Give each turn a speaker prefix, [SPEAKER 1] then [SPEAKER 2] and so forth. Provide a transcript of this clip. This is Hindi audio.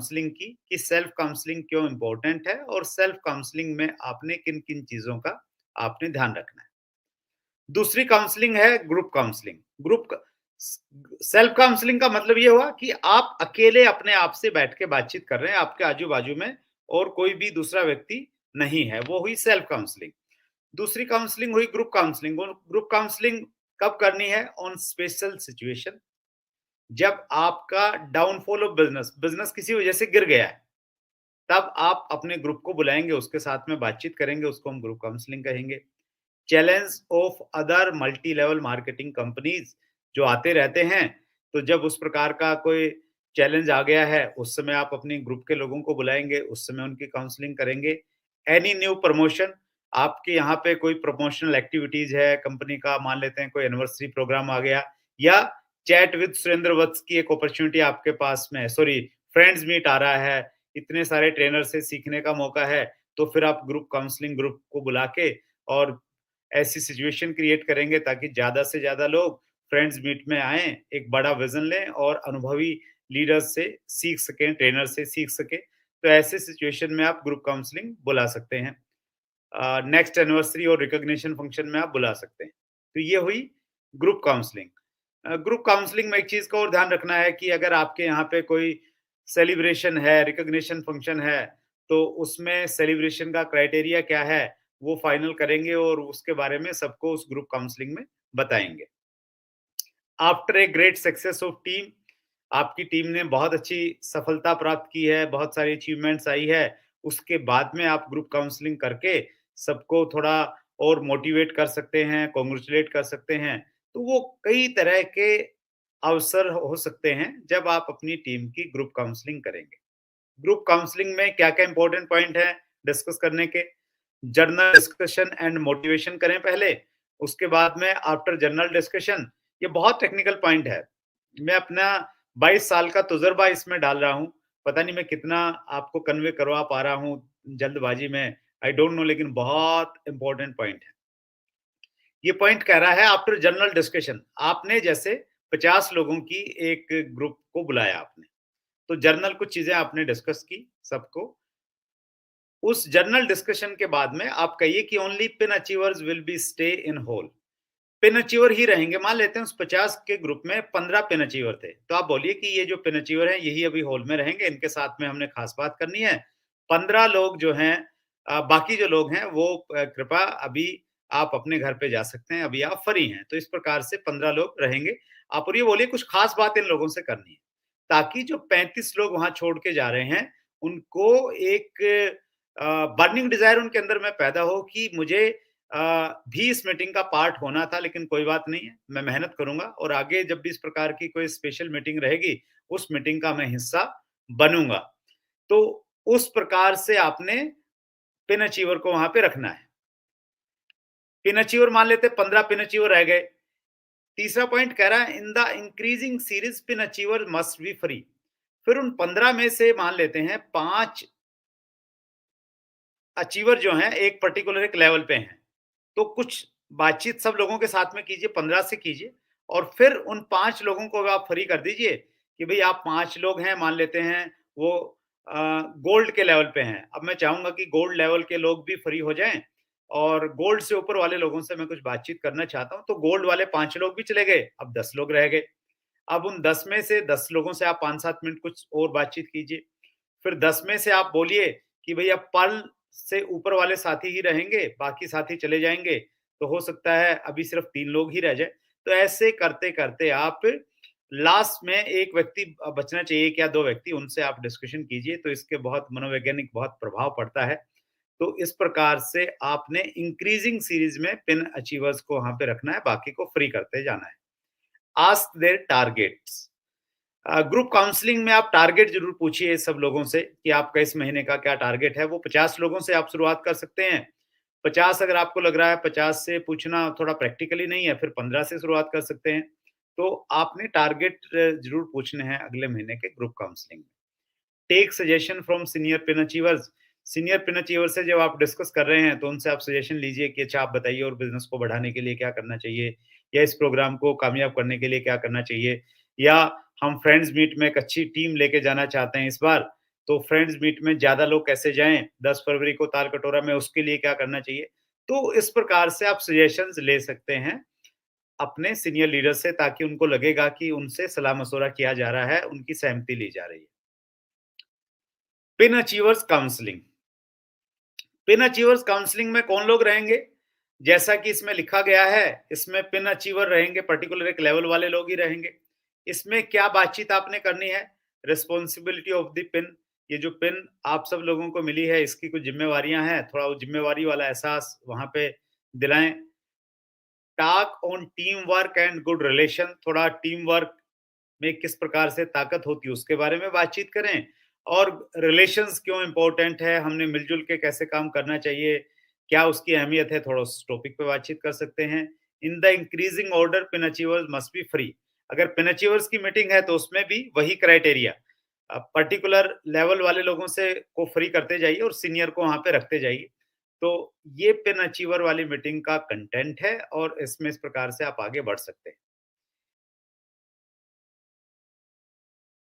[SPEAKER 1] काउंसलिंग की कि सेल्फ काउंसलिंग क्यों इम्पोर्टेंट है और सेल्फ काउंसलिंग में आपने किन-किन चीज़ों का आपने ध्यान रखना है। दूसरी काउंसलिंग है ग्रुप काउंसलिंग। ग्रुप क स सेल्फ काउंसलिंग का मतलब ये हुआ कि आप अकेले अपने आप से बैठ के बातचीत कर रहे हैं, आपके आजू-बाजू में और कोई भी दूसरा व्यक्ति नहीं है, वो हुई सेल्फ काउंसलिंग। दूसरी काउंसलिंग हुई ग्रुप काउंसलिंग और ग्रुप काउंसलिंग कब करनी है? ऑन स्पेशल सिचुएशन, जब आपका डाउनफॉल ऑफ बिज़नेस, बिज़नेस किसी वजह से गिर गया है, तब आप अपने ग्रुप को बुलाएँगे, उसके साथ में बातचीत करेंगे, उसको हम ग्रुप काउंसलिंग कहेंगे। Challenge of other multi level marketing companies जो आते रहते हैं, तो जब उस प्रकार का कोई चैलेंज आ गया है, उस समय आप अपने ग्रुप के लोगों को बुलाएंगे, उस समय उनकी काउंसलिंग करेंगे। एनी न्यू प्रमोशन, आपके यहाँ पे कोई प्रमोशनल एक्टिविटीज है कंपनी का, मान लेते हैं कोई एनिवर्सरी प्रोग्राम आ गया, या चैट विद सुरेंद्र वत्स की एक अपॉर्चुनिटी आपके पास में, सॉरी, फ्रेंड्स मीट आ रहा है, इतने सारे ट्रेनर से सीखने का मौका है, तो फिर आप ग्रुप काउंसलिंग ग्रुप को बुला के और ऐसी सिचुएशन क्रिएट करेंगे ताकि ज़्यादा से ज़्यादा लोग फ्रेंड्स मीट में आएँ, एक बड़ा विज़न लें और अनुभवी लीडर्स से सीख सकें, ट्रेनर से सीख सकें। तो ऐसे सिचुएशन में आप ग्रुप काउंसलिंग बुला सकते हैं। नेक्स्ट एनिवर्सरी और रिकॉग्निशन फंक्शन में आप बुला सकते हैं। तो ये हुई ग्रुप काउंसलिंग। ग्रुप काउंसलिंग में एक चीज़ का और ध्यान रखना है कि अगर आपके यहाँ पे कोई सेलिब्रेशन है, रिकॉग्निशन फंक्शन है, तो उसमें सेलिब्रेशन का क्राइटेरिया क्या है, वो फाइनल करेंगे और उसके बारे में सबको उस ग्रुप काउंसलिंग में बताएँगे। After a great success of team, आपकी टीम ने बहुत अच्छी सफलता प्राप्त की है, बहुत सारी अचीवमेंट्स आई है, उसके बाद में आप ग्रुप काउंसलिंग करके सबको थोड़ा और मोटिवेट कर सकते हैं, कांग्रेचुलेट कर सकते हैं। तो वो कई तरह के अवसर हो सकते हैं जब आप अपनी टीम की ग्रुप काउंसलिंग करेंगे। ग्रुप काउंसलिंग में क्या-क्या इंपॉर्टेंट पॉइंट हैं डिस्कस करने के? जर्नल डिस्कशन एंड मोटिवेशन करें पहले, उसके बाद में आफ्टर जर्नल डिस्कशन, ये बहुत टेक्निकल पॉइंट है। मैं अपना 22 साल का तजुर्बा इसमें डाल रहा हूँ। पता नहीं मैं कितना आपको कन्वे करवा पा रहा हूँ जल्दबाजी में, आई डोंट नो, लेकिन बहुत इंपॉर्टेंट पॉइंट है। ये पॉइंट कह रहा है आफ्टर जनरल डिस्कशन, आपने जैसे 50 लोगों की एक ग्रुप को बुलाया आपने, तो जर्नल कुछ चीजें आपने डिस्कस की सबको। उस जर्नल डिस्कशन के बाद में आप कहिए कि only pin achievers will be stay in hole, pin achiever ही रहेंगे। मान लेते हैं उस 50 के ग्रुप में 15 पिन अचीवर थे, तो आप बोलिए कि ये जो पिन अचीवर हैं यही अभी हॉल में रहेंगे, इनके साथ में हमने खास बात करनी है। 15 लोग जो हैं, बाकी जो लोग हैं वो कृपया अभी आप अपने घर पे जा सकते हैं, अभी आप फ्री हैं। तो इस प्रकार से 15 लोग रहेंगे। आप और ये बोलिए कुछ खास बात इन लोगों से करनी है, ताकि जो 35 लोग वहां छोड़ के जा रहे हैं, उनको एक बर्निंग डिजायर उनके अंदर में पैदा हो कि मुझे भी इस मीटिंग का पार्ट होना था, लेकिन कोई बात नहीं है, मैं मेहनत करूंगा और आगे जब भी इस प्रकार की कोई स्पेशल मीटिंग रहेगी, उस मीटिंग का मैं हिस्सा बनूंगा। तो उस प्रकार से आपने पिन अचीवर को वहां पे रखना है। पिन अचीवर मान लेते 15 पिन अचीवर रह गए। तीसरा पॉइंट कह रहा है in the increasing series pin achiever must be free. फिर उन 15 में से मान लेते हैं 5 अचीवर जो हैं एक पर्टिकुलर एक लेवल पे हैं, तो कुछ बातचीत सब लोगों के साथ में कीजिए, 15 से कीजिए, और फिर उन 5 लोगों को आप फ्री कर दीजिए कि भई आप 5 लोग हैं, मान लेते हैं वो गोल्ड के लेवल पे हैं। अब मैं चाहूँगा कि गोल्ड लेवल के लोग भी फ्री हो जाएँ और गोल्ड से ऊपर वाले लोगों से मैं कुछ बातचीत करना चाहता हूँ, तो गोल्ड वाले 5 लोग भी चले गए, अब 10 लोग रह गए। अब उन 10 में से 10 लोगों से आप 5-7 मिनट कुछ और बातचीत कीजिए। फिर 10 में से आप बोलिए कि भई अब पर्ल से ऊपर वाले साथी ही रहेंगे, बाकी साथी चले जाएँगे, तो हो सकता है अभी सिर्फ 3 लोग ही रह जाएँ। तो ऐसे करते-करते आप लास्ट में 1 व्यक्ति बचना चाहिए, 1 या 2 व्यक्ति, उनसे आप डिस्कशन कीजिए, तो इसके बहुत मनोवैज्ञानिक बहुत प्रभाव पड़ता है। तो इस प्रकार से आपने इंक्रीजिंग सीरीज में पिन अचीवर्स को वहाँ पे रखना है, बाकी को फ्री करते जाना है। Ask their targets. Group counselling में आप टारगेट जरूर पूछिए सब लोगों से कि आपका इस महीने का क्या टारगेट है। वो 50 लोगों से आप शुरुआत कर सकते हैं। 50 अगर आपको लग रहा है 50 से पूछना थोड़ा प्रैक्टिकली नहीं है, फिर 15 से शुरुआत कर सकते हैं। तो आपने टारगेट जरूर पूछने हैं अगले महीने के ग्रुप काउंसलिंग में। Take suggestion from senior pin achievers. Senior pin achiever से जब आप डिस्कस कर रहे हैं तो उनसे आप सजेशन लीजिए कि अच्छा आप बताइए और बिजनेस को बढ़ाने के लिए क्या करना चाहिए, या इस प्रोग्राम को कामयाब करने के लिए क्या करना चाहिए, या हम फ्रेंड्स मीट में एक अच्छी टीम लेके जाना चाहते हैं इस बार, तो फ्रेंड्स मीट में ज़्यादा लोग कैसे जाएँ, 10 फरवरी को ताल-कटोरा में उसके लिए क्या करना चाहिए? तो इस प्रकार से आप सजेशंस ले सकते हैं अपने सीनियर लीडर से ताकि उनको लगेगा कि उनसे सलाह-मशवरा किया जा रहा है, उनकी सहमति ली जा रही है। Pin achievers counselling. Pin achievers counselling में कौन लोग रहेंगे? जैसा कि इसमें लिखा गया है, इसमें पिन अचीवर रहेंगे, पर्टिकुलर एक लेवल वाले लोग ही रहेंगे। इसमें क्या बातचीत आपने करनी है? रिस्पॉन्सिबिलिटी ऑफ द पिन, ये जो पिन आप सब लोगों को मिली है, इसकी कुछ ज़िम्मेवारियाँ हैं, थोड़ा वो ज़िम्मेवारी वाला एहसास वहाँ पे दिलाएँ। Talk on team work and good relation, थोड़ा टीम वर्क में किस प्रकार से ताकत होती है उसके बारे में बातचीत करें और रिलेशंस क्यों इम्पोर्टेंट है, हमने मिलजुल के कैसे काम करना चाहिए, क्या उसकी अहमियत है, थोड़ा उस टॉपिक पे बातचीत कर सकते हैं। In the increasing order pin achievers must be free. अगर पिन अचीवर्स की मीटिंग है तो उसमें भी वही क्राइटेरिया, पर्टिकुलर लेवल वाले लोगों से को फ्री करते जाइए और सीनियर को वहां पे रखते जाइए। तो ये पिन अचीवर वाली मीटिंग का कंटेंट है और इसमें इस प्रकार से आप आगे बढ़ सकते हैं।